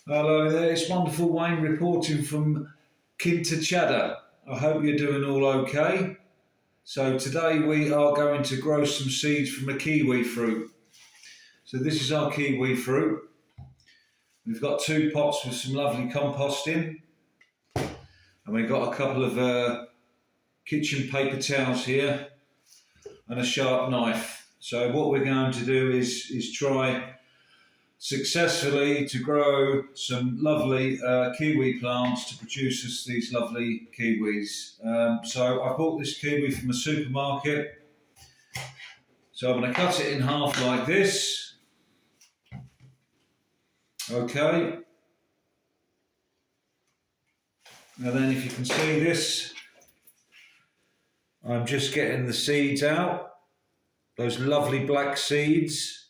Hello there, it's wonderful Wayne reporting from Quinta Chada. I hope you're doing all okay. So today we are going to grow some seeds from a kiwi fruit. So this is our kiwi fruit. We've got two pots with some lovely compost in, and we've got a couple of kitchen paper towels here and a sharp knife. So what we're going to do is try successfully to grow some lovely kiwi plants to produce us these lovely kiwis. So I bought this kiwi from a supermarket. So I'm going to cut it in half like this. Okay. And then if you can see this, I'm just getting the seeds out. Those lovely black seeds.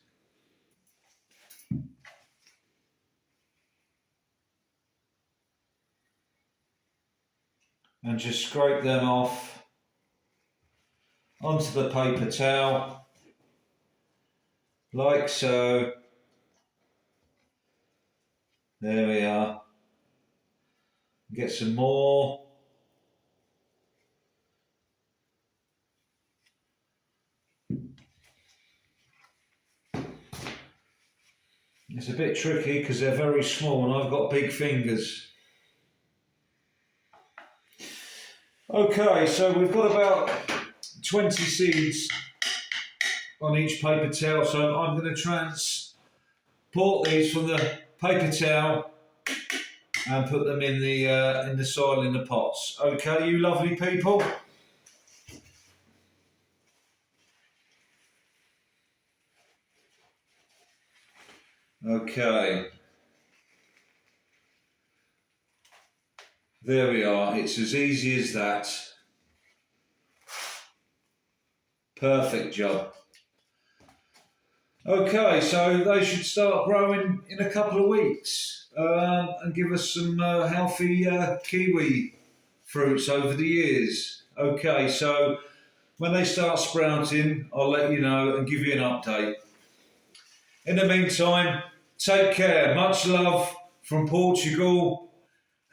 And just scrape them off onto the paper towel, like so. There we are. Get some more. It's a bit tricky because they're very small and I've got big fingers. Okay, so we've got about 20 seeds on each paper towel, so I'm going to transport these from the paper towel and put them in the soil in the pots. Okay, you lovely people. Okay. There we are, it's as easy as that. Perfect job. Okay, so they should start growing in a couple of weeks and give us some healthy kiwi fruits over the years. Okay, so when they start sprouting, I'll let you know and give you an update. In the meantime, take care. Much love from Portugal.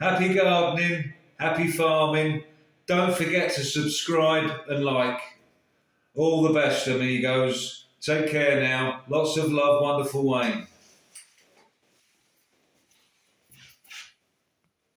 Happy gardening, happy farming. Don't forget to subscribe and like. All the best, amigos. Take care now. Lots of love, wonderful Wayne.